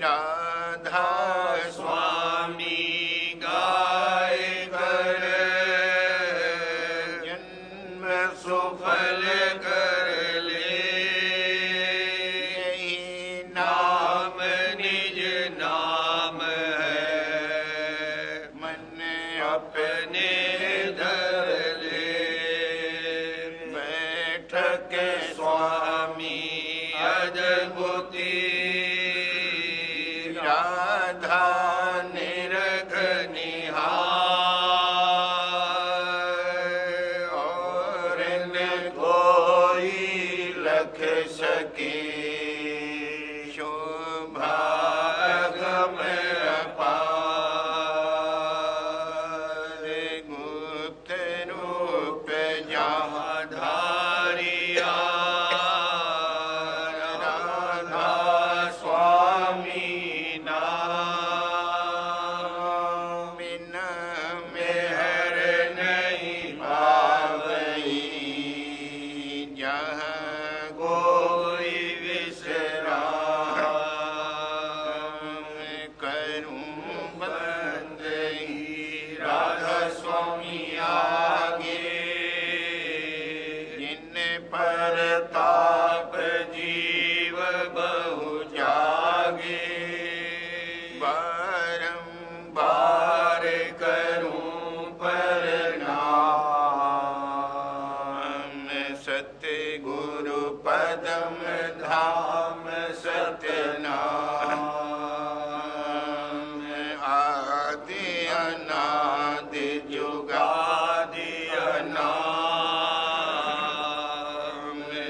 राधा स्वामी गाय कर जन्म सुफल कर ले, यही नाम निज नाम है, मन अपने धर ले। बैठक स्वामी अद्भुति राधा निरख निहार, और न कोई लख सके शोभा अगम अपार। गुप्त रूप जहाँ धारिया राधा स्वामी नाम, बिना मेहर नहीं पावई जहाँ कोई विश्राम। करूं बंदगी राधा स्वामी आगे, जिन पर ताप जीव बहु जागे। बारंबार करूं प्रणाम, सत्य गुरु पदम धाम सत्यनाम। आदि अनादि जुगादि अनाम,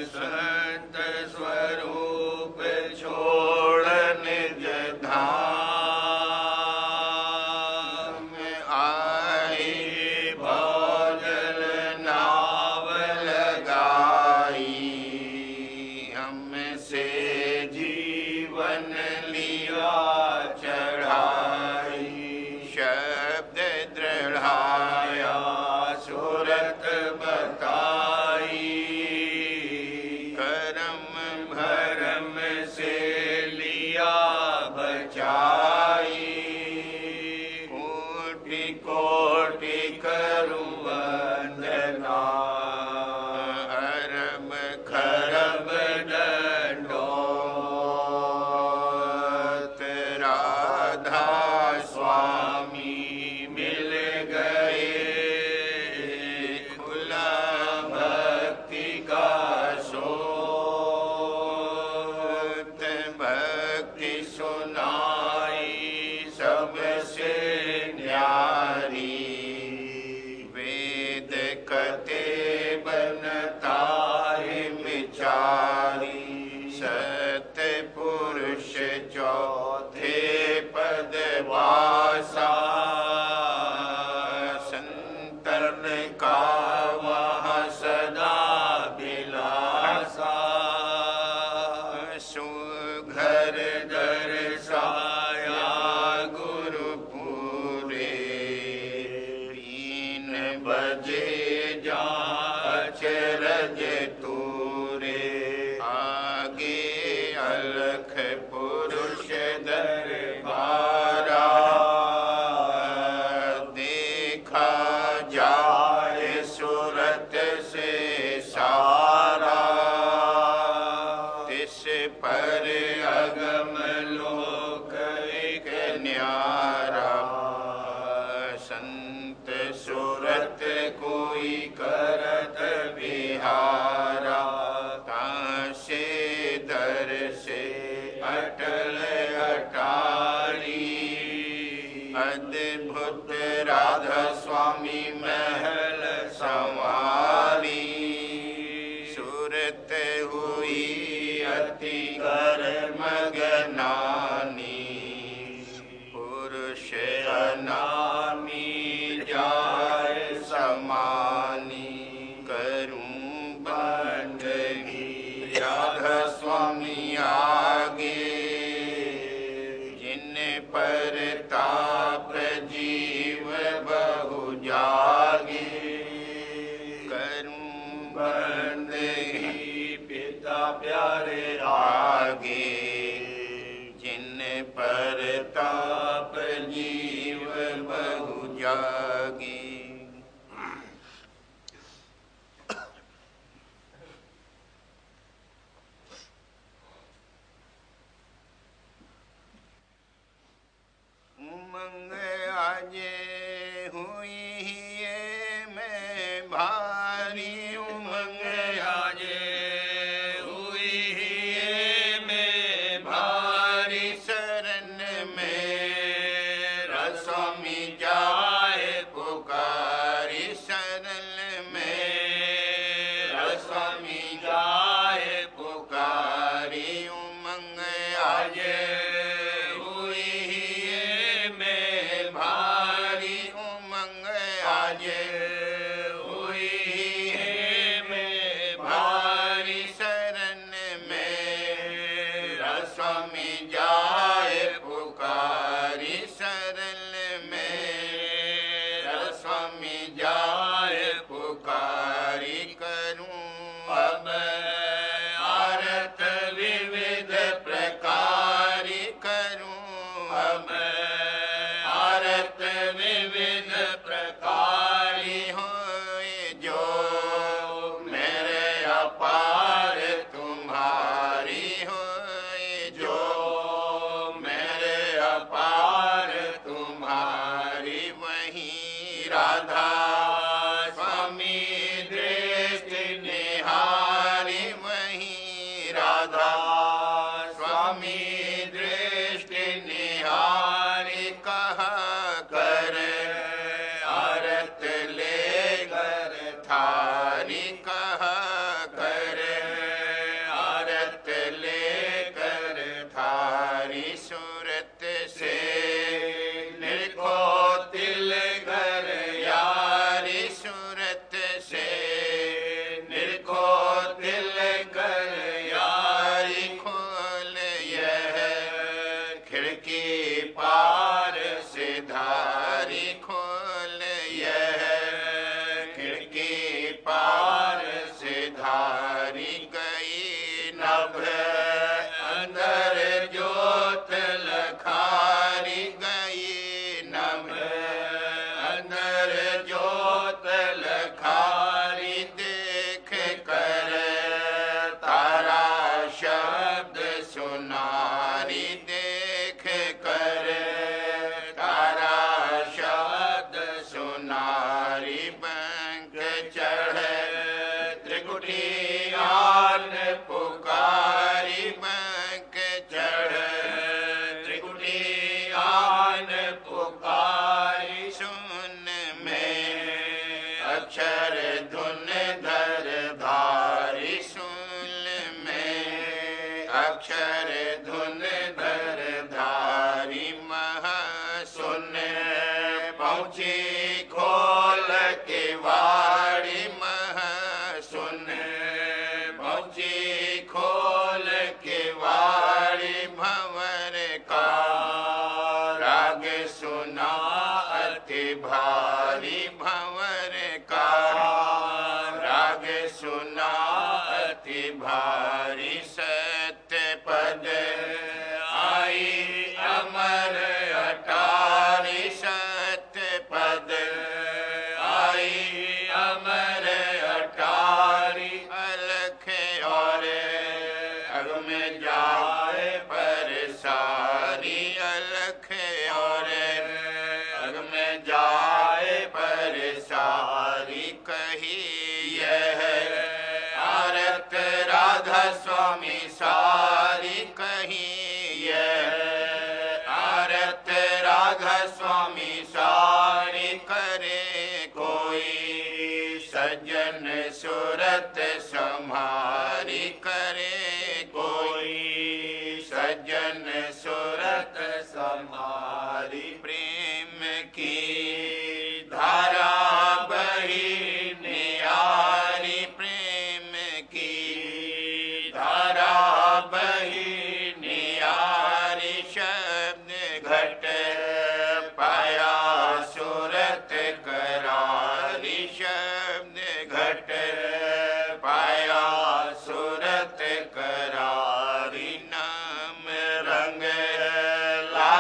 संत स्वरूप छोड़ निज धाम। आए भौजल नाव लगाई, हमसे जीवन लिया चढ़ाई। शब्द दृढ़ाया सूरत बताई, करम भरम से लिया बचाई। कोटि कोटि करूं वंदना, अरब खरब दंडोत। राधा स्वामी मिल गए, खुला भक्ति का सोत। भक्ति सुनाई सबसे न्यारी, वेद कते बनता है विचारी। सत्य पुरुष चौथे पद वासा, संतन का वहाँ सदा बिलासा। सुघर दर्शाया गुरुपुरे, 3 बजे जा अचरज तूरे। आगे अलख पुरुष दरबारा, देखा जाए सूरत से सारा। तिस पर अगम लोक एक न्यारा, संत सूरत कोई करत विहारा। तासे दर से अटल अटारी, अद्भुत राधा स्वामी महल संवारी। सूरत हुई अति कर मगनानी, पुरुष अनामी जाय समानी। करूं बंदगी राधा स्वामी आगे, जिन पर ताप जीव बहु जागे। करूं बंदगी पिता प्यारे आगे, जिन परताप जीव बहु जागी। उमंग आजे हुई ये मैं भारी, उमंग आजे हुई ये मैं भारी, शरण में स्वामी जाए पुकारी, शरण में स्वामी जाए पुकारी। उमंग आजे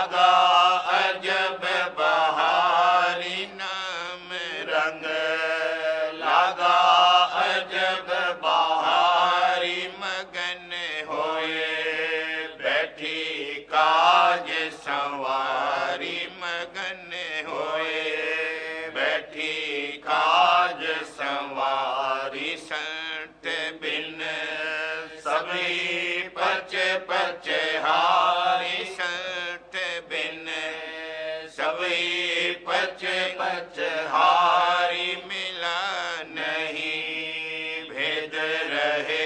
लागा अजब बहारी नाम रंग लागा अजब बहारी मगन होए बैठी काज संवारी मगन होए बैठी काज संवारी संत बिन सभी पच पच हारी संत बिन सभी पच पच हारी मिला नहीं भेद रहे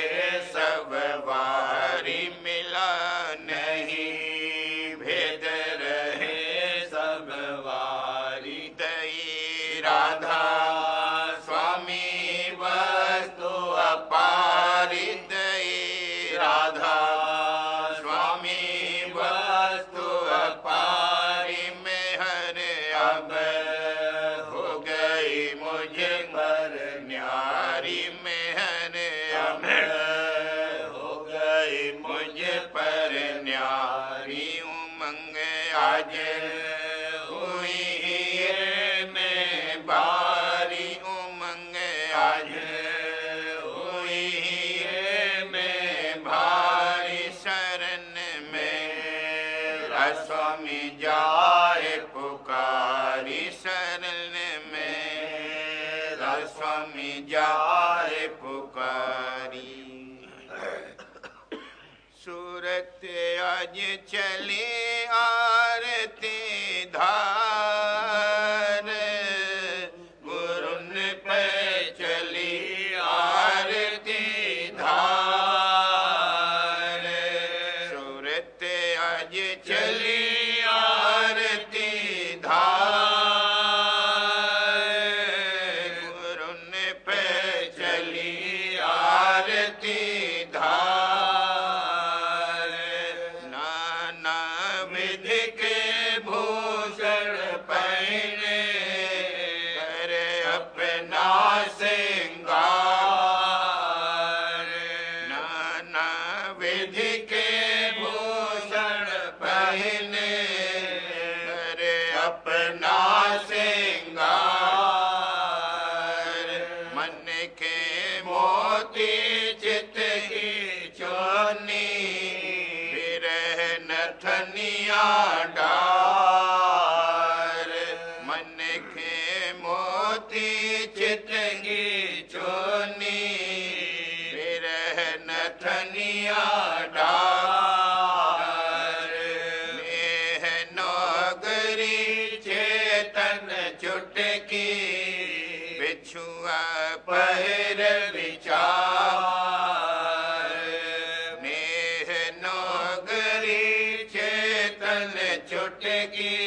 सब वारी मिला नहीं भेद रहे सब वारी दई राधा स्वामी वस्तु अपारी दई राधा स्वामी वस्तु अपारी में हर अब हो गई मुझ पर न्यारी में हर अब हो गई मुझ पर न्यारी उमंग आज हुई है मैं बारी उमंग आज हुई है मैं भारी शरण में स्वामी जाए पुकारी शरण में स्वामी जाए पुकारी सूरत आज चली आरती धार गुरुन पे चली आरती धार सूरत आज चली आरती धार गुरुन पे चली आरती धार नाना विधि के भूषण पहने करे अपना सिंगार नाना विधि के भूषण पहने करे अपना सिंगार मन के मोती चित की चोनी विरह नथनिया डार मन के मोती चित की चोनी विरह नथनिया डार नेह नौगरी चेतन चुटकी बिछुआ पहिर विचार नेह नौगरी चेतन चुटकी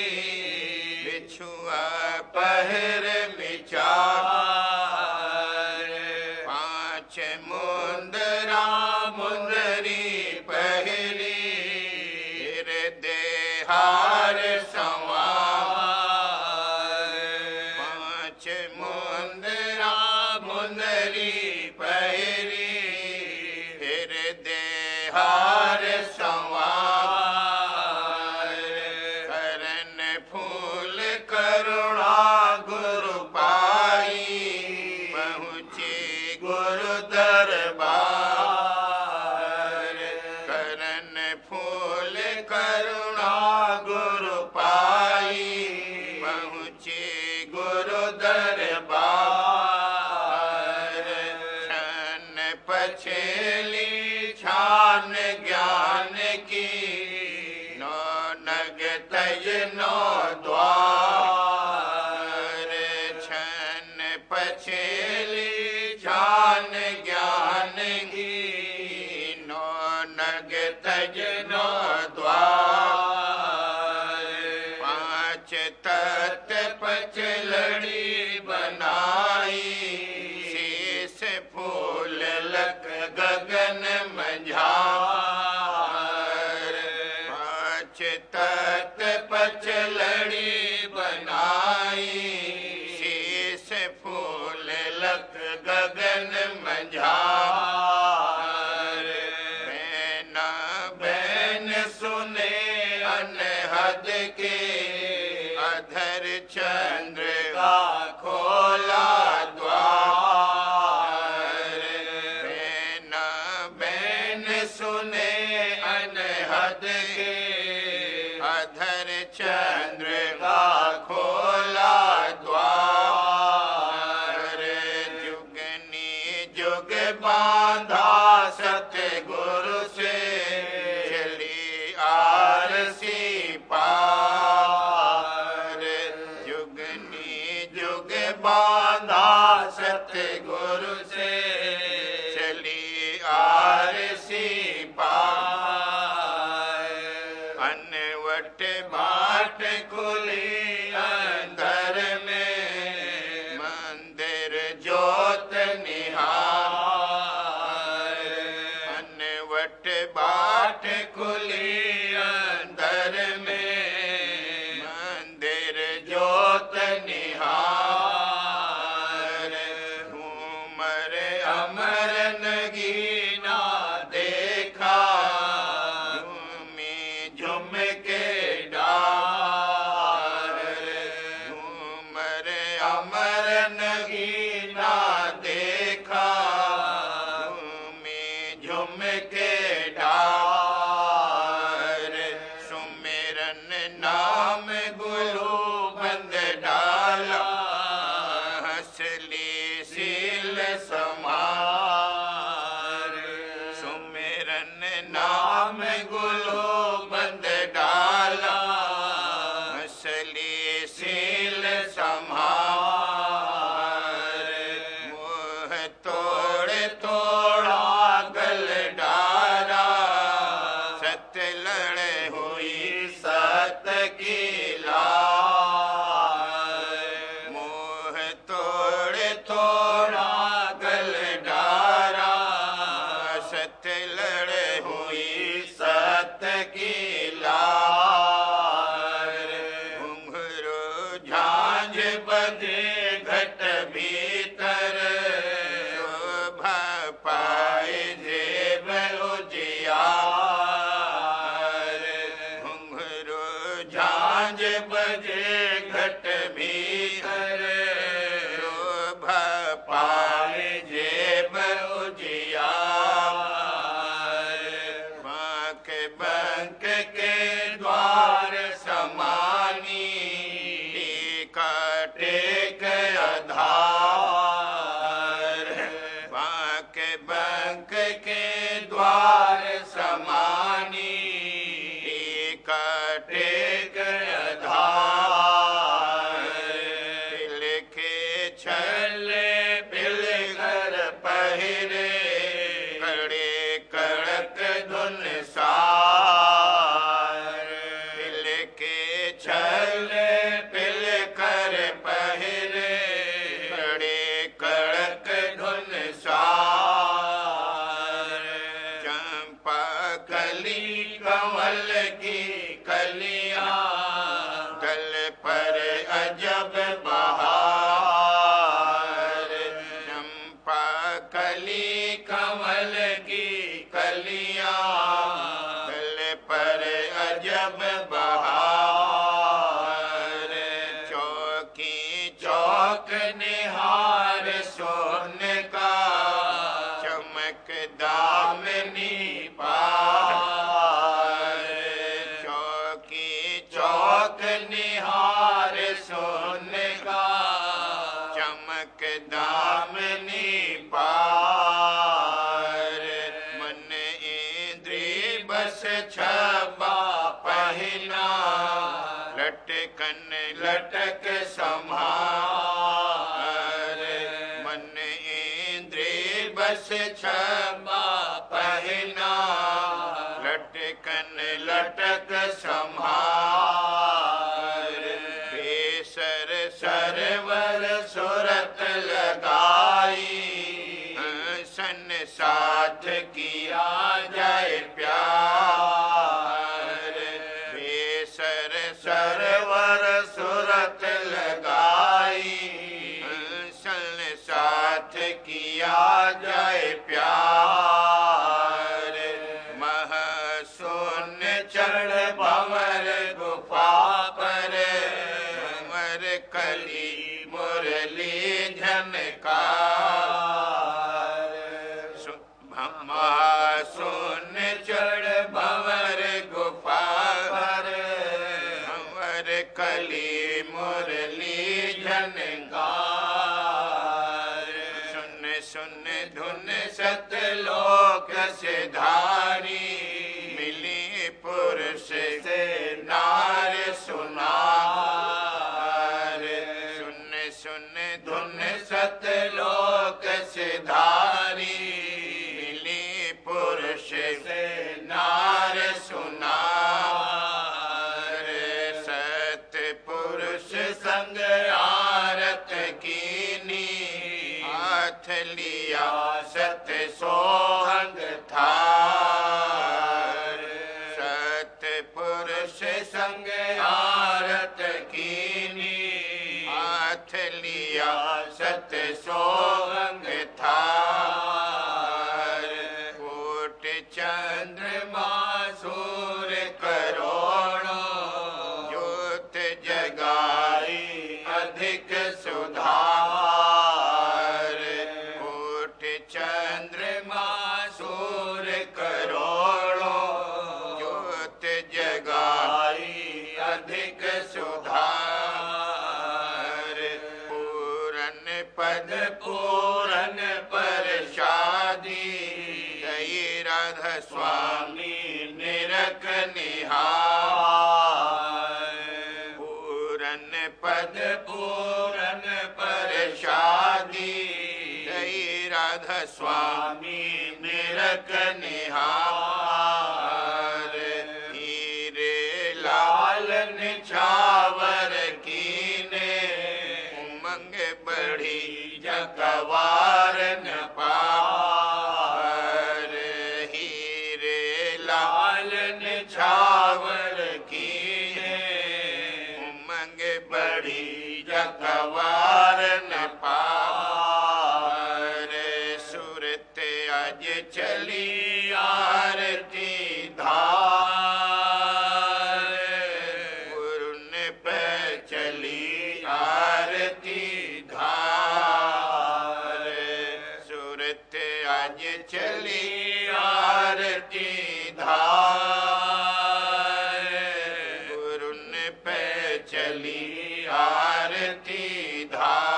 बिछुआ पहिर विचार पांच मुंदरा मुंदरी पहली देहार संवार पांच मुंदरा मुंदरी पहली देहार संवार करण फूल करुणा गुरु पाई पहुँची गुरु दरबार करण फूल करुणा गुरु पाई पहुँची गुरु दरबार छन पछेली छान ज्ञान की नौ नग तज नौ द्वार छन पछेली छान ज्ञान की नौ नग तज नौ द्वार पांच तत् पचलड़ी बनाई शेष फूल लख गगन मझार पांच तत् पचलड़ी बनाई शेष फूल लख गगन मझार बैना बैन सुने अन अनहद के, अधर चंद्र का खोला द्वार। बैन बैन सुने अनहद के, अधर चंद्र का खोला द्वार। जुगनी जुग बांधा सतगुरु से, चली आरसी पार। जुगनी जुग बांधा सतगुरु से, चली आरसी पार। अनवट बाट खुली अंदर में, मंदिर ज्योत निहार। अनवट बाट खुली अंदर में, मंदिर ज्योत निहार। घूमर अमर नगीना देखा, झूमी झुम के डार। घूमर अमर नगीना देखा, झूमी झुम के डार। सुमिरन नाम गुरु बंद डाला, हंसली सील समार। सुमिरन नाम गुरु बंद डाला, हंसली सील समार। मोह तोड़ तोड़ा गल डारा, सत लड़ हुई सत की लार। मोह तोड़ तोड़ा गल डारा, सत लड़ हुई सत की लार। घुंघरू झांझ बजे घट भीतर, शोभा पाए जेब उजियार। घुंघरू झांझ बजे घट भीतर, शोभा पाए जेब उजियार। बांक बंक के द्वार समानी, टीका टेक आधार। बांक बंक के द्वार समानी, टीका टेक आधार। लिखे छले बिलगर पहिरे, कड़े कड़क धुन सार। लिखे छले बिलगर पहिरे, कड़े कड़क धुन सार। चंपा कली कमल की कलियां, गल पर अजब बहार। चंपा कली कमल की कलियां, गल पर अजब बहार। चौकी चौक निहार सोन का, चमक दामनी पार। चौकी चौक निहार सोन का, चमक दामनी पार। मन इंद्री बस छबा पहिना, लटकन लटक समार। मन इंद्री बस छबा पहिना, लटकन लटक समार। बेसर सरवर सुरत लगाई, सन साथ किया जाए प्यार। बेसर सरवर सुरत लगाई, सन साथ किया जाए प्यार। महसून चढ़ भंवर गुफा पर भंवर कली मुरली झनकार महासुन चढ़ भंवर गुफा पर भंवर कली मुरली झनकार सुन सुन धुन सतलोक से धारी मिली पुरुष से नार सुनार सुन सुन धुन सतलोक से धारी मिली पुरुष से नार सुनार सत पुरुष संग आरत कीनी हाथ लिया सत सोहंग थार सत पुरुष संग आरत कीनी हाथ लिया सत सोहंग थार कोट चंद्रमा सूर्य करोड़ों ज्योत जगाई अधिक सुधार कोट चंद्रमा सूर्य करोड़ों ज्योत जगाई अधिक सुधार पूरन पद पूरन परसादी जय राधा स्वामी निरख निहार पूरन पद पूरन परसादी जय राधा स्वामी निरख निहार हीरे लाल निछावर कीने उमंग बढ़ी जगवार न पार हीरे लाल निछावर कीने उमंग बढ़ी जगवार न पार सूरत आज चली आरती धार गुरु ने पे चली आरती धार सूरत आज चली आरती धार गुरु ने पे चली आरती धार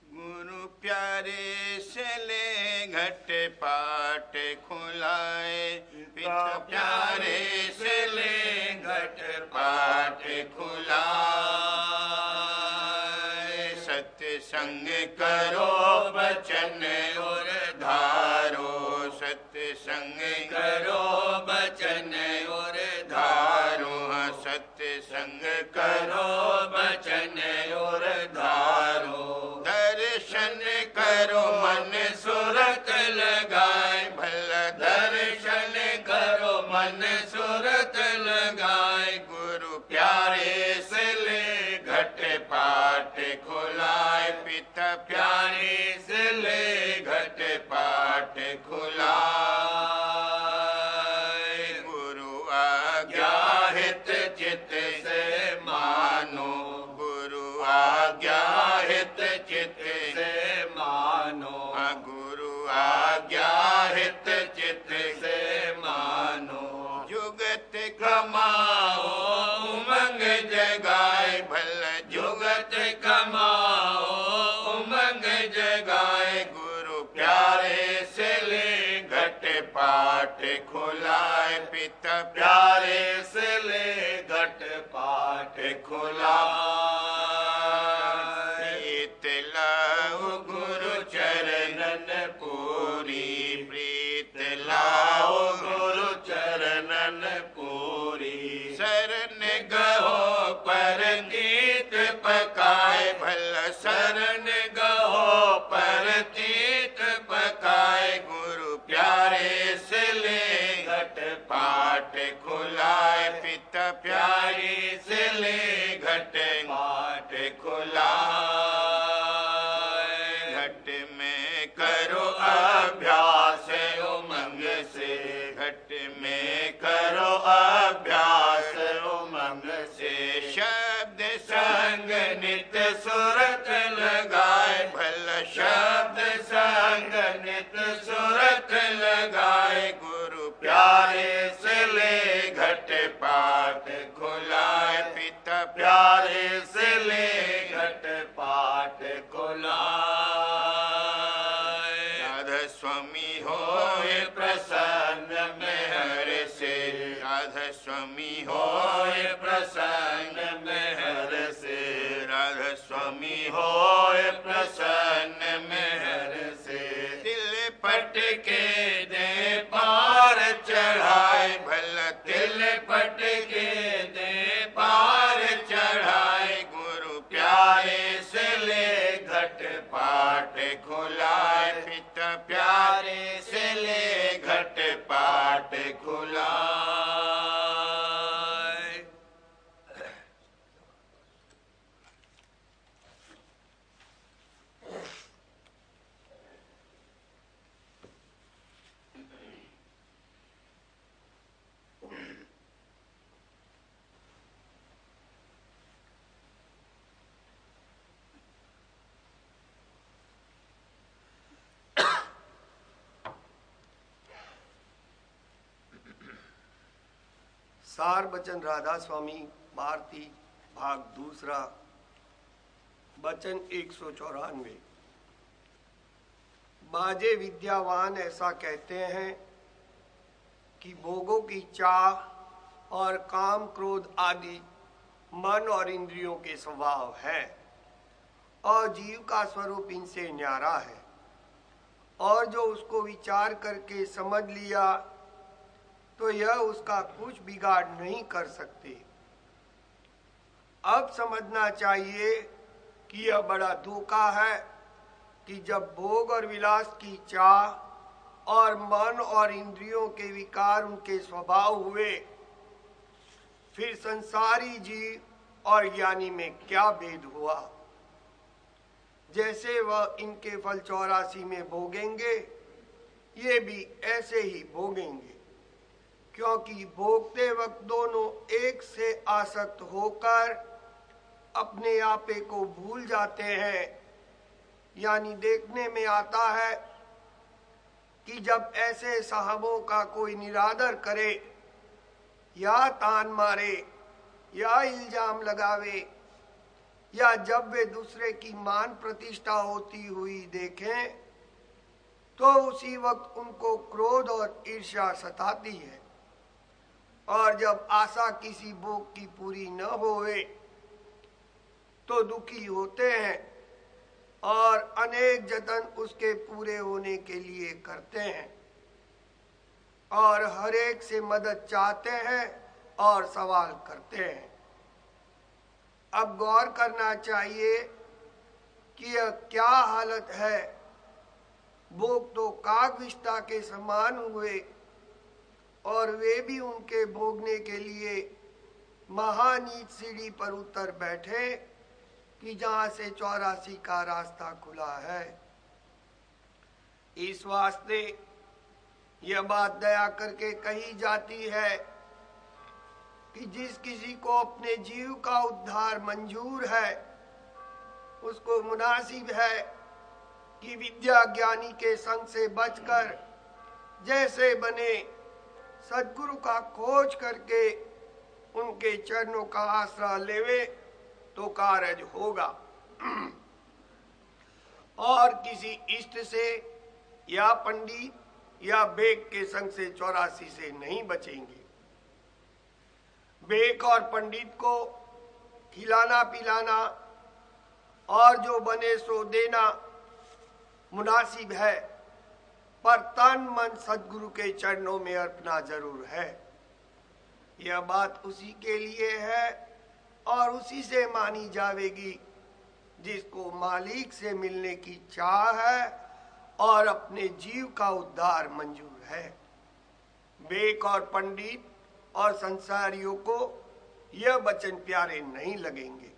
गुरु प्यारे से ले घट पाट खुलाए पिता प्यारे से ले घट पाट खुलाए सत्संग करो बचन और धारो सत्संग करो बचन और धारो सत्संग करो बचन और धारो दर्शन करो मन सुरत लगाए भला दर्शन करो मन सुरत लगाए गुरु प्यारे से ले घट पाट खुलाए पिता प्यारे से ले घट पाट खुलाए गुरु आज्ञा हित चित से मानो गुरु आज्ञा हित चित से मानो गुरु आज्ञा हित चित से मानो जुगत कमाओ उमंग जगाए भला जुगत कमाओ उमंग जगाए गुरु प्यारे से ले घट पाट खुलाए पिता प्यारे से ले घट पाट खुलाए लाओ गुरु चरणन पूरी प्रीत लाओ गुरु चरणन पूरी शरण गहो पर तीत पकाए भला शरण गहो पर तीत पकाए गुरु प्यारे से ले घट पाट खुलाए, पिता प्यारे से ले घट पाट खुलाए। घट में करो अभ्यास उमंग से, घट में करो अभ्यास उमंग से। शब्द संग नित सुरत लगाए, भला शब्द संग नित सुरत लगाए। गुरु प्यारे से ले घट पाट खुलाए, पिता प्यारे से ले घट पाट खुलाए। राधा स्वामी होए प्रसन्न में हर से, राधा स्वामी होए प्रसन्न में हर से, राधा स्वामी होए प्रसन्न में हर से। दिल पट के दे पार चढ़ाए, भला दिल पट के दे पार चढ़ाए। गुरु प्यारे से ले घट पाट खुलाए, पिता प्यारे से ले घट पाट खुलाए। सार बचन राधा स्वामी भारती भाग दूसरा, बचन 194। बाजे विद्यावान ऐसा कहते हैं कि भोगों की चाह और काम क्रोध आदि मन और इंद्रियों के स्वभाव है और जीव का स्वरूप इनसे न्यारा है, और जो उसको विचार करके समझ लिया तो यह उसका कुछ बिगाड़ नहीं कर सकते। अब समझना चाहिए कि यह बड़ा धोखा है कि जब भोग और विलास की चाह और मन और इंद्रियों के विकार उनके स्वभाव हुए, फिर संसारी जीव और ज्ञानी में क्या भेद हुआ। जैसे वह इनके फल 84 में भोगेंगे, ये भी ऐसे ही भोगेंगे, क्योंकि भोगते वक्त दोनों एक से आसक्त होकर अपने आपे को भूल जाते हैं। यानी देखने में आता है कि जब ऐसे साहबों का कोई निरादर करे या तान मारे या इल्जाम लगावे, या जब वे दूसरे की मान प्रतिष्ठा होती हुई देखें, तो उसी वक्त उनको क्रोध और ईर्ष्या सताती है। और जब आशा किसी भोग की पूरी न होवे तो दुखी होते हैं और अनेक जतन उसके पूरे होने के लिए करते हैं और हर एक से मदद चाहते हैं और सवाल करते हैं। अब गौर करना चाहिए कि यह क्या हालत है। भोग तो कागविष्ठा के समान हुए और वे भी उनके भोगने के लिए महानीच सीढ़ी पर उतर बैठे कि जहां से 84 का रास्ता खुला है। इस वास्ते यह बात दया करके कही जाती है कि जिस किसी को अपने जीव का उद्धार मंजूर है, उसको मुनासिब है कि विद्या ज्ञानी के संग से बचकर जैसे बने सद्गुरु का खोज करके उनके चरणों का आसरा लेवे तो कारज होगा, और किसी इष्ट से या पंडित या बेक के संग से 84 से नहीं बचेंगे। बेक और पंडित को खिलाना पिलाना और जो बने सो देना मुनासिब है, पर तन मन सद्गुरु के चरणों में अर्पणा जरूर है। यह बात उसी के लिए है और उसी से मानी जावेगी जिसको मालिक से मिलने की चाह है और अपने जीव का उद्धार मंजूर है। बेक और पंडित और संसारियों को यह वचन प्यारे नहीं लगेंगे।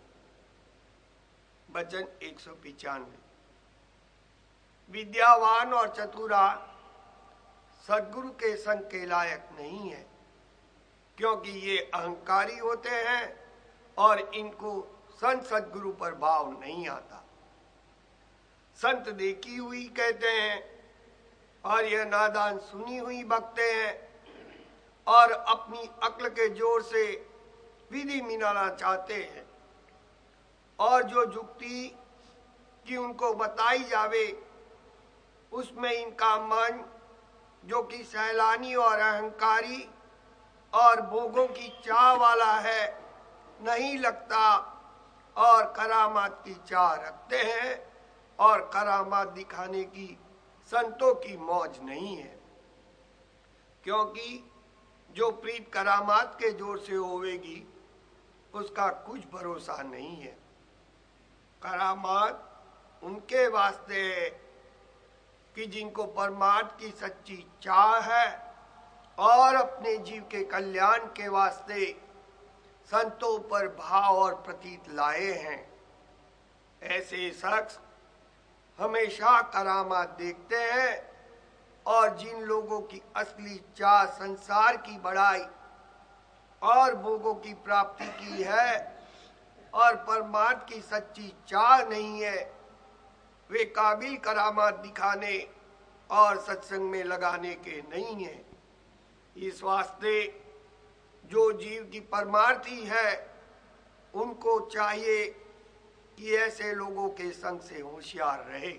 वचन 195। विद्यावान और चतुरा सद्गुरु के संग के लायक नहीं है, क्योंकि ये अहंकारी होते हैं और इनको संत सद्गुरु पर भाव नहीं आता। संत देखी हुई कहते हैं और यह नादान सुनी हुई बकते हैं और अपनी अक्ल के जोर से विधि मिलाना चाहते हैं, और जो जुक्ति कि उनको बताई जावे उसमें इनका मन, जो कि सैलानी और अहंकारी और भोगों की चाह वाला है, नहीं लगता और करामात की चाह रखते हैं, और करामात दिखाने की संतों की मौज नहीं है, क्योंकि जो प्रीत करामात के जोर से होवेगी उसका कुछ भरोसा नहीं है। करामात उनके वास्ते है कि जिनको परमात्मा की सच्ची चाह है और अपने जीव के कल्याण के वास्ते संतों पर भाव और प्रतीत लाए हैं। ऐसे शख्स हमेशा करामात देखते हैं, और जिन लोगों की असली चाह संसार की बढ़ाई और भोगों की प्राप्ति की है और परमात्मा की सच्ची चाह नहीं है, वे काबिल करामात दिखाने और सत्संग में लगाने के नहीं है। इस वास्ते जो जीव की परमार्थी है उनको चाहिए कि ऐसे लोगों के संग से होशियार रहे।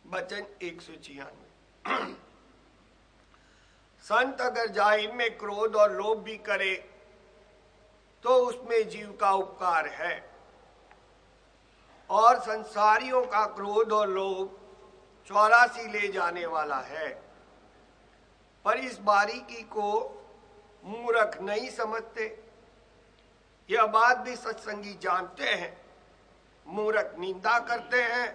वचन 196। संत अगर जाहिर में क्रोध और लोभ भी करे तो उसमें जीव का उपकार है, और संसारियों का क्रोध और लोभ 84 ले जाने वाला है। पर इस बारीकी को मूर्ख नहीं समझते। यह बात भी सत्संगी जानते हैं, मूर्ख निंदा करते हैं,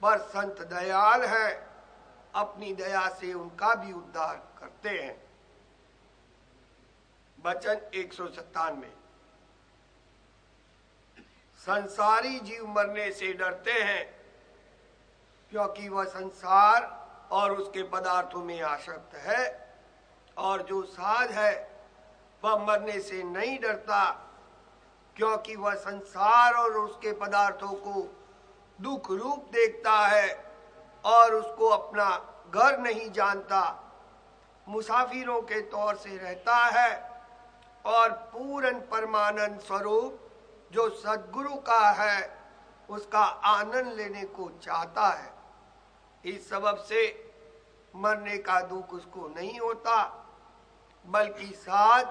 पर संत दयाल है, अपनी दया से उनका भी उद्धार करते हैं। वचन 197। संसारी जीव मरने से डरते हैं, क्योंकि वह संसार और उसके पदार्थों में आसक्त है, और जो साध है वह मरने से नहीं डरता, क्योंकि वह संसार और उसके पदार्थों को दुख रूप देखता है और उसको अपना घर नहीं जानता, मुसाफिरों के तौर से रहता है, और पूर्ण परमानंद स्वरूप जो सद्गुरु का है उसका आनंद लेने को चाहता है। इस सबब से मरने का दुख उसको नहीं होता, बल्कि साथ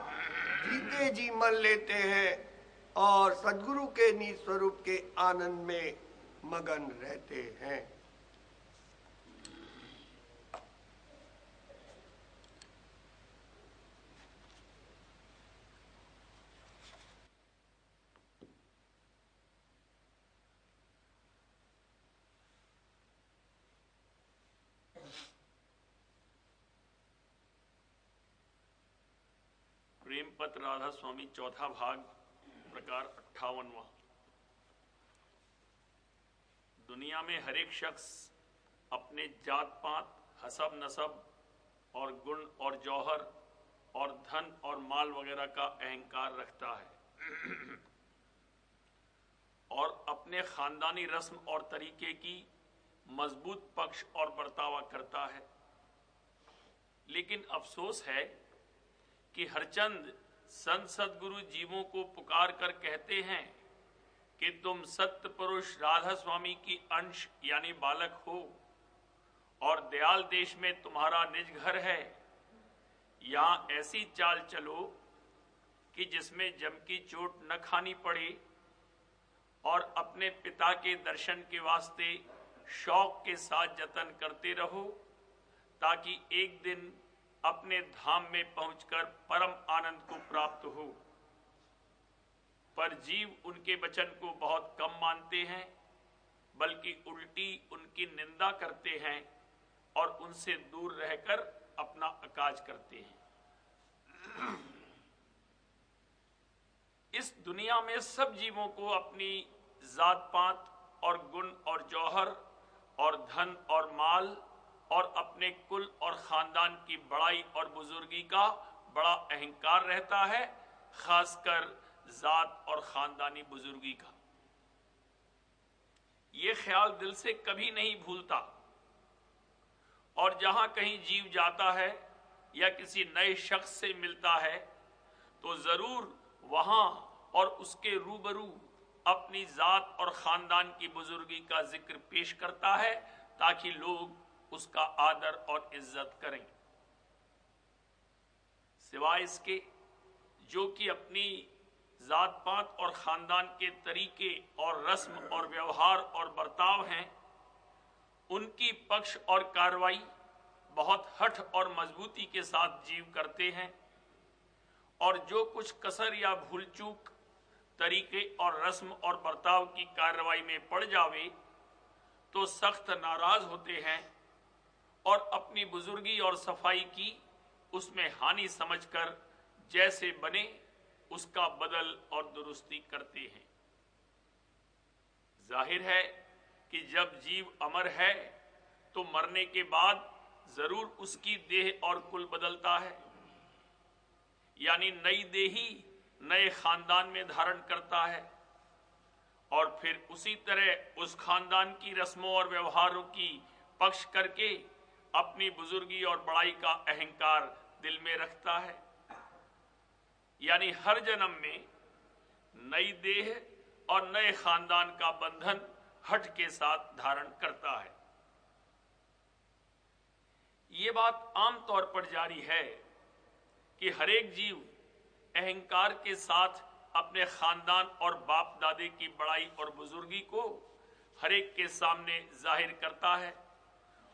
जीते जी मर लेते हैं और सद्गुरु के निस्वरूप के आनंद में मगन रहते हैं। प्रेमपत्र राधा स्वामी चौथा भाग प्रकार 58वां। दुनिया में हर एक शख्स अपने जात पात, हसब नसब और गुण और जौहर और धन और माल वगैरह का अहंकार रखता है और अपने खानदानी रस्म और तरीके की मजबूत पक्ष और बर्तावा करता है। लेकिन अफसोस है कि हरचंद संत सद्गुरु जीवों को पुकार कर कहते हैं कि तुम सत्य पुरुष राधा स्वामी की अंश यानी बालक हो और दयाल देश में तुम्हारा निज घर है। यहां ऐसी चाल चलो कि जिसमें जम की चोट न खानी पड़े और अपने पिता के दर्शन के वास्ते शौक के साथ जतन करते रहो, ताकि एक दिन अपने धाम में पहुंचकर परम आनंद को प्राप्त हो। पर जीव उनके वचन को बहुत कम मानते हैं, बल्कि उल्टी उनकी निंदा करते हैं और उनसे दूर रहकर अपना अकाज करते हैं। इस दुनिया में सब जीवों को अपनी जात पात और गुण और जौहर और धन और माल और अपने कुल और खानदान की बड़ाई और बुजुर्गी का बड़ा अहंकार रहता है, खासकर जात और खानदानी बुजुर्गी का। ये ख्याल दिल से कभी नहीं भूलता, और जहां कहीं जीव जाता है या किसी नए शख्स से मिलता है तो जरूर वहां और उसके रूबरू अपनी जात और खानदान की बुजुर्गी का जिक्र पेश करता है, ताकि लोग उसका आदर और इज्जत करें। सिवाय इसके जो कि अपनी जात पात और खानदान के तरीके और रस्म और व्यवहार और बर्ताव हैं, उनकी पक्ष और कार्रवाई बहुत हठ और मजबूती के साथ जीव करते हैं, और जो कुछ कसर या भूल चूक तरीके और रस्म और बर्ताव की कार्रवाई में पड़ जावे तो सख्त नाराज होते हैं और अपनी बुजुर्गी और सफाई की उसमें हानि समझकर जैसे बने उसका बदल और दुरुस्ती करते हैं। जाहिर है कि जब जीव अमर है तो मरने के बाद जरूर उसकी देह और कुल बदलता है, यानी नई देही नए खानदान में धारण करता है, और फिर उसी तरह उस खानदान की रस्मों और व्यवहारों की पक्ष करके अपनी बुजुर्गी और बड़ाई का अहंकार दिल में रखता है। यानी हर जन्म में नई देह और नए खानदान का बंधन हठ के साथ धारण करता है। ये बात आम तौर पर जारी है कि हरेक जीव अहंकार के साथ अपने खानदान और बाप दादे की बड़ाई और बुजुर्गी को हरेक के सामने जाहिर करता है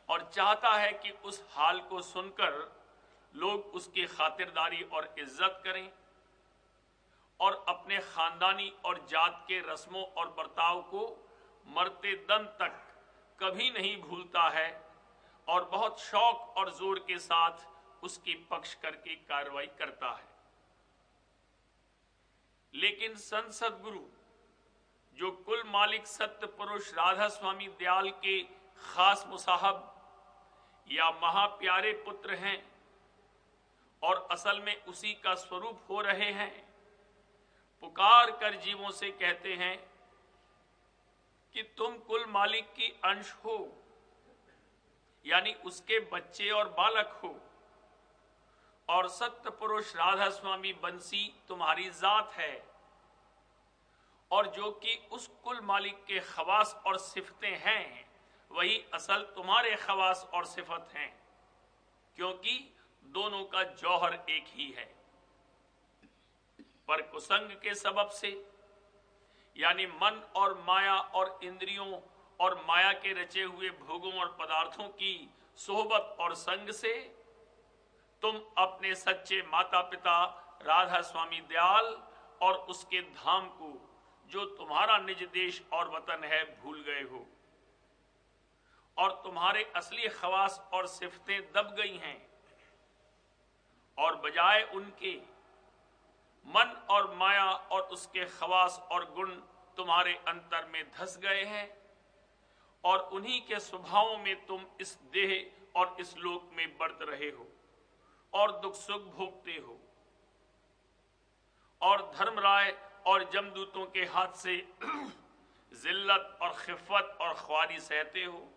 और चाहता है कि उस हाल को सुनकर लोग उसकी खातिरदारी और इज्जत करें, और अपने खानदानी और जात के रस्मों और बर्ताव को मरते दम तक कभी नहीं भूलता है, और बहुत शौक और जोर के साथ उसकी पक्ष करके कार्रवाई करता है। लेकिन संत सद्गुरु जो कुल मालिक सत्य पुरुष राधा स्वामी दयाल के खास मुसाहब या महाप्यारे पुत्र हैं और असल में उसी का स्वरूप हो रहे हैं, पुकार कर जीवों से कहते हैं कि तुम कुल मालिक की अंश हो, यानी उसके बच्चे और बालक हो, और सत्य पुरुष राधा स्वामी बंसी तुम्हारी जात है, और जो कि उस कुल मालिक के खवास और सिफतें हैं वही असल तुम्हारे खवास और सिफत हैं, क्योंकि दोनों का जौहर एक ही है। पर कुसंग के सबब से, यानी मन और माया और इंद्रियों और माया के रचे हुए भोगों और पदार्थों की सोहबत और संग से तुम अपने सच्चे माता पिता राधा स्वामी दयाल और उसके धाम को, जो तुम्हारा निज देश और वतन है, भूल गए हो, और तुम्हारे असली खवास और सिफतें दब गई हैं, और बजाय उनके मन और माया और उसके खवास और गुण तुम्हारे अंतर में धस गए हैं, और उन्हीं के स्वभावों में तुम इस देह और इस लोक में बरत रहे हो और दुख सुख भोगते हो, और धर्मराय और जमदूतों के हाथ से जिल्लत और खिफत और ख्वारी सहते हो,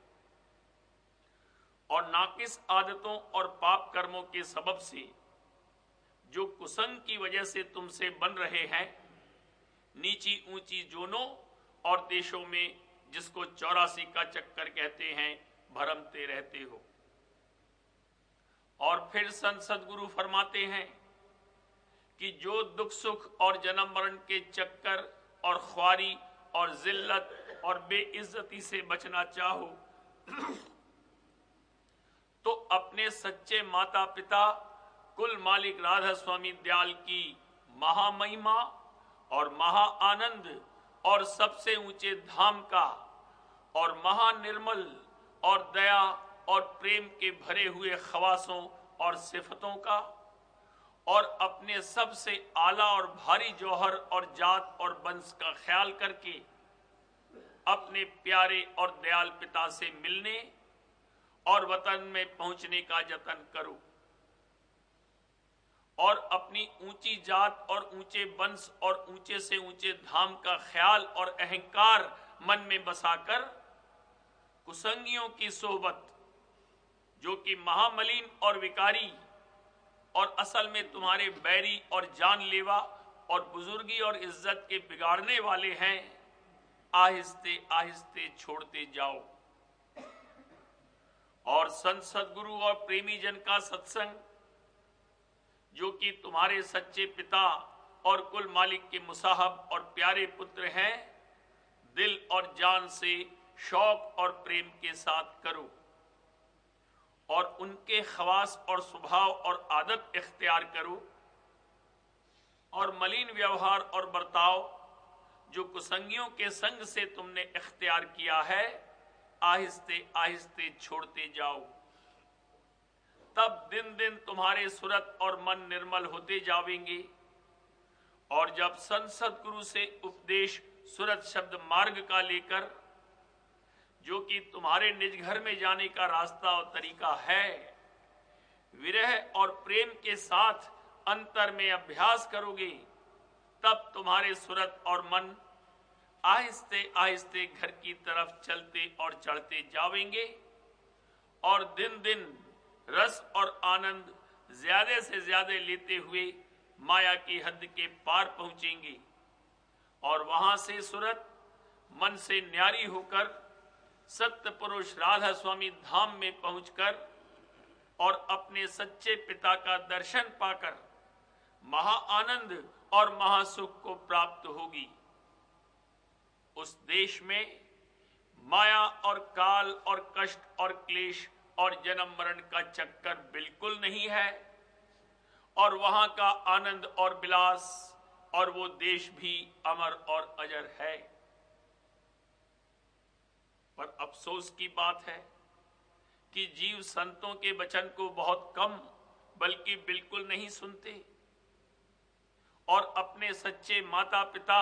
और नाकिस आदतों और पाप कर्मों के सबब से जो कुसंग की वजह से तुमसे बन रहे हैं, नीची ऊंची जोनों और देशों में, जिसको 84 का चक्कर कहते हैं, भरमते रहते हो। और फिर संत सद्गुरु फरमाते हैं कि जो दुख सुख और जन्म मरण के चक्कर और ख्वारी और जिल्लत और बेइज्जती से बचना चाहो तो अपने सच्चे माता पिता कुल मालिक राधा स्वामी दयाल की महामहिमा और महाआनंद और सबसे ऊंचे धाम का और महानिर्मल और दया और प्रेम के भरे हुए खवासों और सिफतों का और अपने सबसे आला और भारी जौहर और जात और वंश का ख्याल करके अपने प्यारे और दयाल पिता से मिलने और वतन में पहुंचने का जतन करो और अपनी ऊंची जात और ऊंचे वंश और ऊंचे से ऊंचे धाम का ख्याल और अहंकार मन में बसाकर कुसंगियों की सोहबत, जो कि महामलिन और विकारी और असल में तुम्हारे बैरी और जानलेवा और बुजुर्गी और इज्जत के बिगाड़ने वाले हैं, आहिस्ते आहिस्ते छोड़ते जाओ और संत सद्गुरु और प्रेमी जन का सत्संग, जो कि तुम्हारे सच्चे पिता और कुल मालिक के मुसाहब और प्यारे पुत्र हैं, दिल और जान से शौक और प्रेम के साथ करो और उनके खवास और स्वभाव और आदत इख्तियार करो और मलिन व्यवहार और बर्ताव जो कुसंगियों के संग से तुमने इख्तियार किया है, आहिस्ते आहिस्ते छोड़ते जाओ। तब दिन दिन तुम्हारे सूरत और मन निर्मल होते जावेंगे और जब संत सद्गुरु से उपदेश सूरत शब्द मार्ग का लेकर, जो कि तुम्हारे निज घर में जाने का रास्ता और तरीका है, विरह और प्रेम के साथ अंतर में अभ्यास करोगे, तब तुम्हारे सूरत और मन आहिस्ते आहिस्ते घर की तरफ चलते और चढ़ते जावेंगे और दिन दिन रस और आनंद ज्यादा से ज्यादा लेते हुए माया की हद के पार पहुंचेंगे और वहां से सूरत मन से न्यारी होकर सत्य पुरुष राधा स्वामी धाम में पहुंचकर और अपने सच्चे पिता का दर्शन पाकर महा आनंद और महासुख को प्राप्त होगी। उस देश में माया और काल और कष्ट और क्लेश और जन्म मरण का चक्कर बिल्कुल नहीं है और वहां का आनंद और विलास और वो देश भी अमर और अजर है। पर अफसोस की बात है कि जीव संतों के वचन को बहुत कम बल्कि बिल्कुल नहीं सुनते और अपने सच्चे माता पिता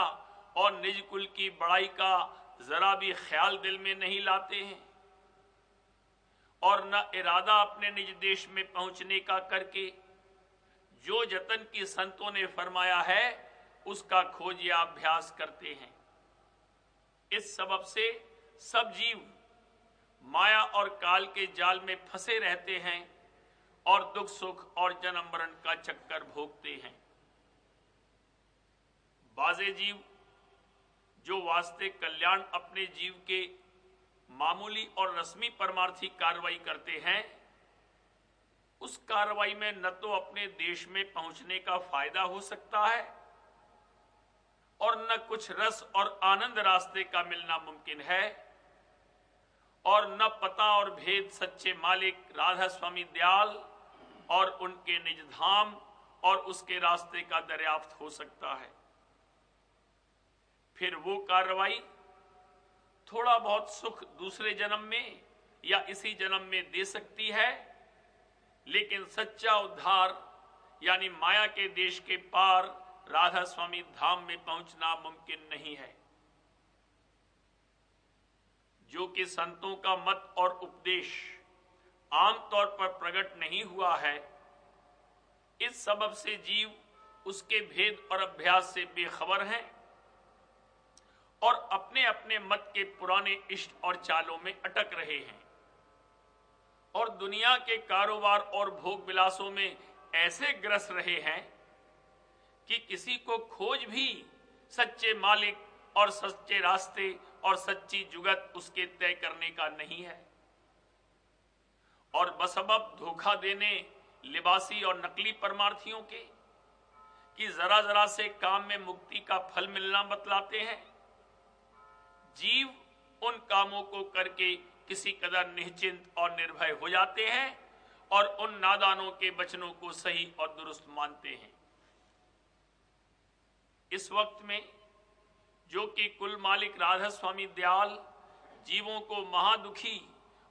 और निज कुल की बड़ाई का जरा भी ख्याल दिल में नहीं लाते हैं और न इरादा अपने निज देश में पहुंचने का करके जो जतन की संतों ने फरमाया है उसका खोज या अभ्यास करते हैं। इस सबब से सब जीव माया और काल के जाल में फंसे रहते हैं और दुख सुख और जन्म मरण का चक्कर भोगते हैं। बाजे जीव जो वास्तविक कल्याण अपने जीव के मामूली और रस्मी परमार्थी कार्रवाई करते हैं, उस कार्रवाई में न तो अपने देश में पहुंचने का फायदा हो सकता है और न कुछ रस और आनंद रास्ते का मिलना मुमकिन है और न पता और भेद सच्चे मालिक राधा स्वामी दयाल और उनके निज धाम और उसके रास्ते का दरियाफ्त हो सकता है। फिर वो कार्रवाई थोड़ा बहुत सुख दूसरे जन्म में या इसी जन्म में दे सकती है, लेकिन सच्चा उद्धार यानी माया के देश के पार राधा स्वामी धाम में पहुंचना मुमकिन नहीं है। जो कि संतों का मत और उपदेश आमतौर पर प्रकट नहीं हुआ है, इस सबब से जीव उसके भेद और अभ्यास से बेखबर हैं और अपने अपने मत के पुराने इष्ट और चालों में अटक रहे हैं और दुनिया के कारोबार और भोग विलासों में ऐसे ग्रस रहे हैं कि किसी को खोज भी सच्चे मालिक और सच्चे रास्ते और सच्ची जुगत उसके तय करने का नहीं है और बसबब धोखा देने लिबासी और नकली परमार्थियों के कि जरा जरा से काम में मुक्ति का फल मिलना बतलाते हैं। जीव उन कामों को करके किसी कदर निश्चिंत और निर्भय हो जाते हैं और उन नादानों के वचनों को सही और दुरुस्त मानते हैं। इस वक्त में जो कि कुल मालिक राधा स्वामी दयाल जीवों को महादुखी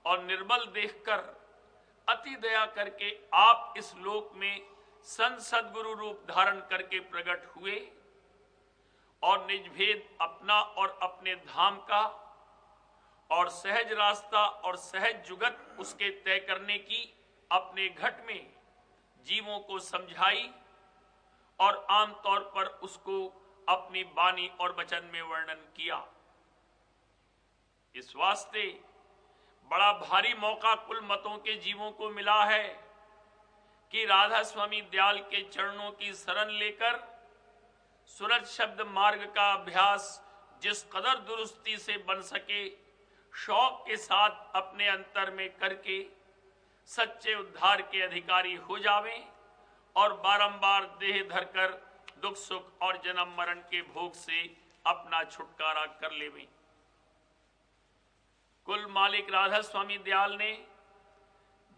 और निर्बल देखकर अति दया करके आप इस लोक में संत सद्गुरु रूप धारण करके प्रकट हुए और निजभेद अपना और अपने धाम का और सहज रास्ता और सहज जुगत उसके तय करने की अपने घट में जीवों को समझाई और आमतौर पर उसको अपनी वाणी और वचन में वर्णन किया। इस वास्ते बड़ा भारी मौका कुल मतों के जीवों को मिला है कि राधा स्वामी दयाल के चरणों की शरण लेकर सूरज शब्द मार्ग का अभ्यास जिस कदर दुरुस्ती से बन सके शौक के साथ अपने अंतर में करके सच्चे उद्धार के अधिकारी हो जावें और बारंबार देह धरकर दुख सुख और जन्म मरण के भोग से अपना छुटकारा कर लेवें। कुल मालिक राधा स्वामी दयाल ने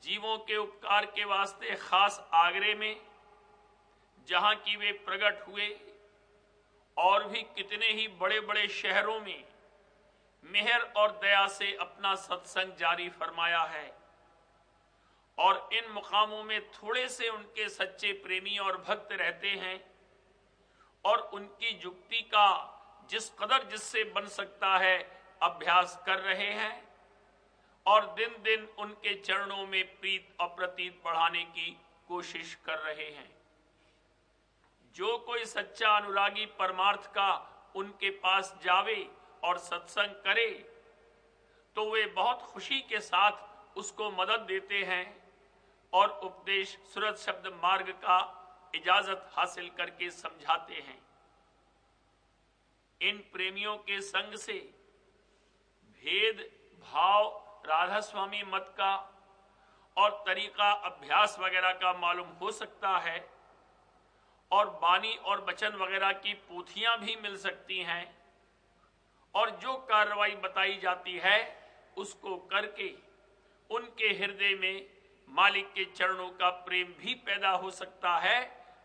जीवों के उपकार के वास्ते खास आगरे में जहां की वे प्रकट हुए और भी कितने ही बड़े बड़े शहरों में मेहर और दया से अपना सत्संग जारी फरमाया है और इन मुकामों में थोड़े से उनके सच्चे प्रेमी और भक्त रहते हैं और उनकी जुक्ति का जिस कदर जिससे बन सकता है अभ्यास कर रहे हैं और दिन दिन उनके चरणों में प्रीत और प्रतीत बढ़ाने की कोशिश कर रहे हैं। जो कोई सच्चा अनुरागी परमार्थ का उनके पास जावे और सत्संग करे तो वे बहुत खुशी के साथ उसको मदद देते हैं और उपदेश सूरज शब्द मार्ग का इजाजत हासिल करके समझाते हैं। इन प्रेमियों के संग से भेद भाव राधा स्वामी मत का और तरीका अभ्यास वगैरह का मालूम हो सकता है और वाणी और वचन वगैरह की पोथियां भी मिल सकती हैं और जो कार्रवाई बताई जाती है उसको करके उनके हृदय में मालिक के चरणों का प्रेम भी पैदा हो सकता है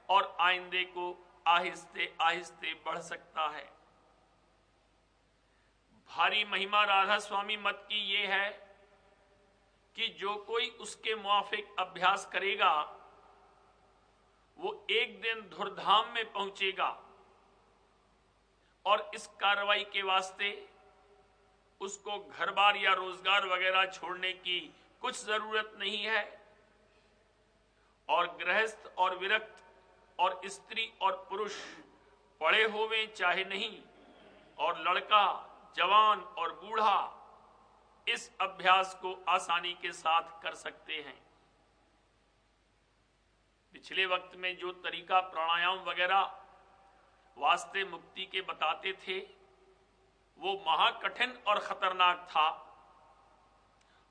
और आइंदे को आहिस्ते आहिस्ते बढ़ सकता है। भारी महिमा राधा स्वामी मत की ये है कि जो कोई उसके मुआफिक अभ्यास करेगा वो एक दिन धुरधाम में पहुंचेगा और इस कार्रवाई के वास्ते उसको घर बार या रोजगार वगैरह छोड़ने की कुछ जरूरत नहीं है और गृहस्थ और विरक्त और स्त्री और पुरुष पढ़े होवे चाहे नहीं और लड़का जवान और बूढ़ा इस अभ्यास को आसानी के साथ कर सकते हैं। पिछले वक्त में जो तरीका प्राणायाम वगैरह वास्ते मुक्ति के बताते थे वो महाकठिन और खतरनाक था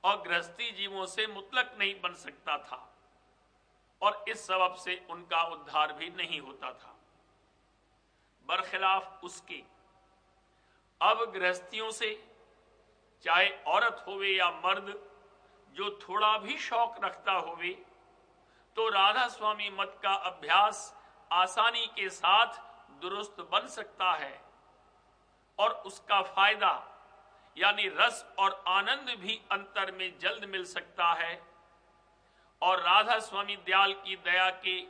और गृहस्थी जीवों से मुतलक नहीं बन सकता था और इस सबब से उनका उद्धार भी नहीं होता था। बरखिलाफ उसके अब गृहस्थियों से चाहे औरत होवे या मर्द जो थोड़ा भी शौक रखता होवे तो राधा स्वामी मत का अभ्यास आसानी के साथ दुरुस्त बन सकता है और उसका फायदा यानी रस और आनंद भी अंतर में जल्द मिल सकता है और राधा स्वामी दयाल की दया के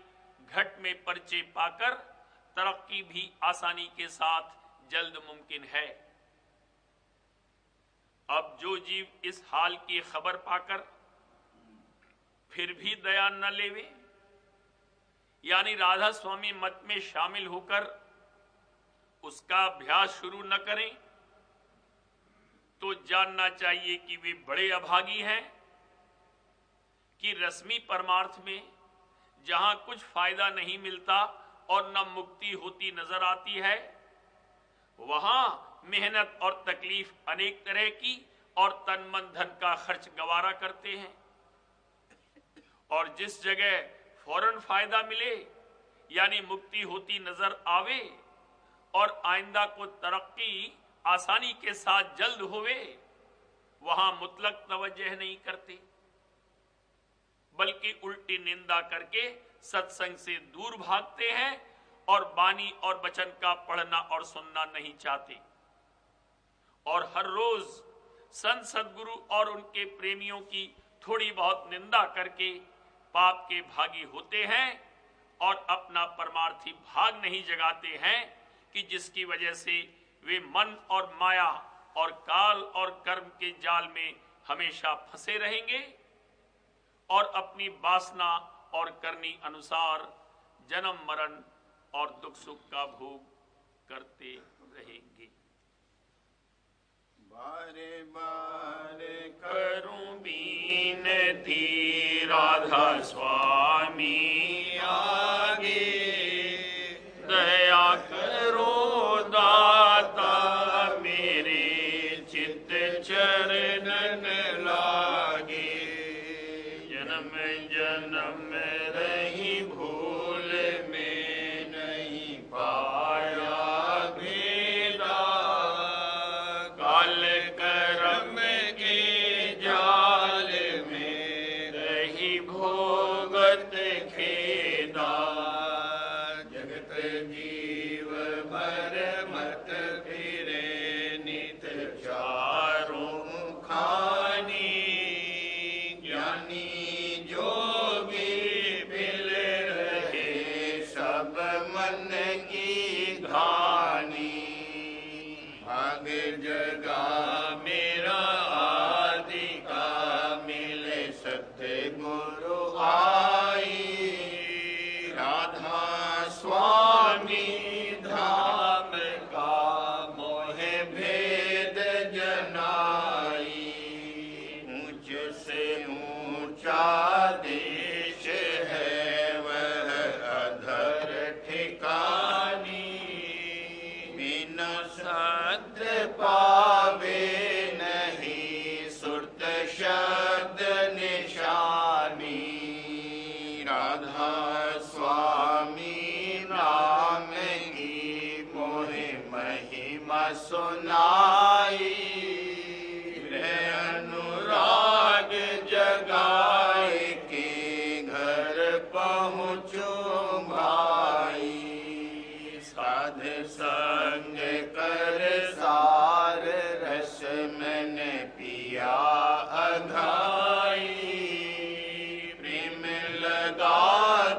घट में परिचय पाकर तरक्की भी आसानी के साथ जल्द मुमकिन है। अब जो जीव इस हाल की खबर पाकर फिर भी दया न लेवे यानी राधा स्वामी मत में शामिल होकर उसका अभ्यास शुरू न करें तो जानना चाहिए कि वे बड़े अभागी हैं कि रस्मी परमार्थ में जहां कुछ फायदा नहीं मिलता और न मुक्ति होती नजर आती है वहां मेहनत और तकलीफ अनेक तरह की और तन मन धन का खर्च गवारा करते हैं और जिस जगह फौरन फायदा मिले यानी मुक्ति होती नजर आवे और आइंदा को तरक्की आसानी के साथ जल्द होवे वहां मुतलक तवज्जह नहीं करते बल्कि उल्टी निंदा करके सत्संग से दूर भागते हैं और वाणी और वचन का पढ़ना और सुनना नहीं चाहते और हर रोज संत सद्गुरु और उनके प्रेमियों की थोड़ी बहुत निंदा करके पाप के भागी होते हैं और अपना परमार्थी भाग नहीं जगाते हैं कि जिसकी वजह से वे मन और माया और काल और कर्म के जाल में हमेशा फंसे रहेंगे और अपनी वासना और करनी अनुसार जन्म मरण और दुख सुख का भोग करते रहेंगे। बारे बारे करूं बीनती राधा स्वामी आगे, दया करो दाता मेरे चित्त चरणन लागे। जन्म जन्म रही भूल में नहीं पाया भेदा, काल कर्म के जाल में रही भोगत खेदा। जगत जीव भर मत फिरे नित चारों खानी, ज्ञानी जोगी मिल रहे सब मन की घानी। भाग जगा मेरा आदि का मिले सतगुरु आई, राधा स्वामी धाम का मोह भेद जनाई। ऊंच से ऊंचा देश है वह अधर ठिकानी, बिना सत्य पावे नहीं सुरत शब्द निशानी। राधा स्वामी नाम की मोह महिमा सुनाई, अनुराग जगाए के घर पहुँचूं भाई। साध संग कर सार रस मैंने पिया अघाई, प्रेम लगा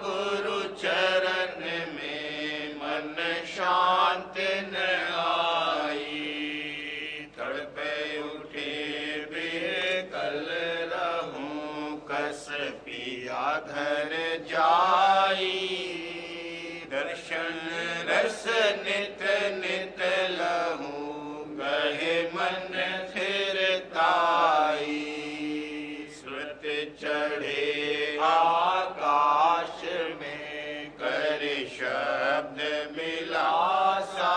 गुरु चरण में मन शांत न आई। तड़पे उठे बेकल रहूं कस पिया घर जाई, दर्शन रस नित नित लहूं गहे मन फिरताई। श्रुत चढ़े आकाश में कर शब्द मिलासा,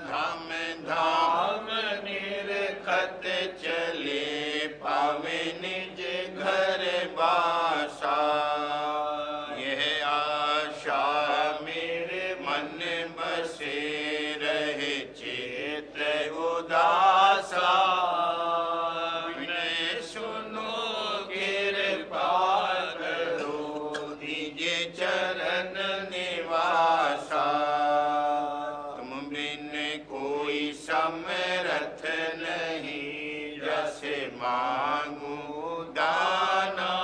धाम धाम निरखत चले पावे निज घर बासा। यह आशा मेरे मन बसे रहे चेत उदासा, विनय सुनो कृपा करो दीजे चरण निवासा। तुम बिन कोई समरथ नहीं, जैसे मांगू दाना।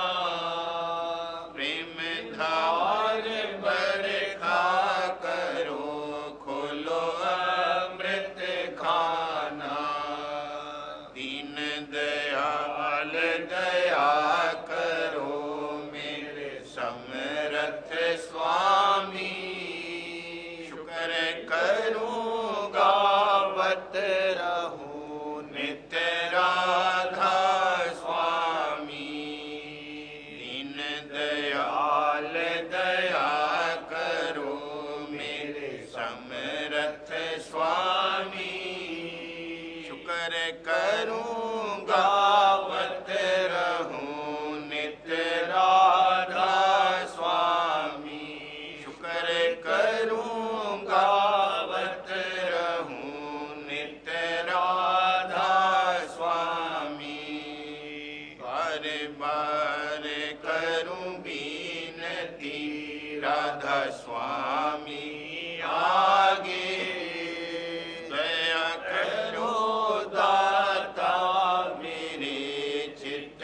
प्रेम धार बरखा करो खोलो अमृत खाना। दीन दयाल दया करो मेरे समरथ स्वामी। शुक्र करूं गावत रहूं नित्य राधा स्वामी। दीन दयाल दया करो मेरे समरथ स्वामी। शुक्र करूं गावत रहूं नित्य राधा स्वामी। शुक्र करूं गावत रहूं नित्य राधा स्वामी। बार बार करूं बीनती राधा स्वामी आगे, दया करो दाता मेरे चित्त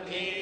धीर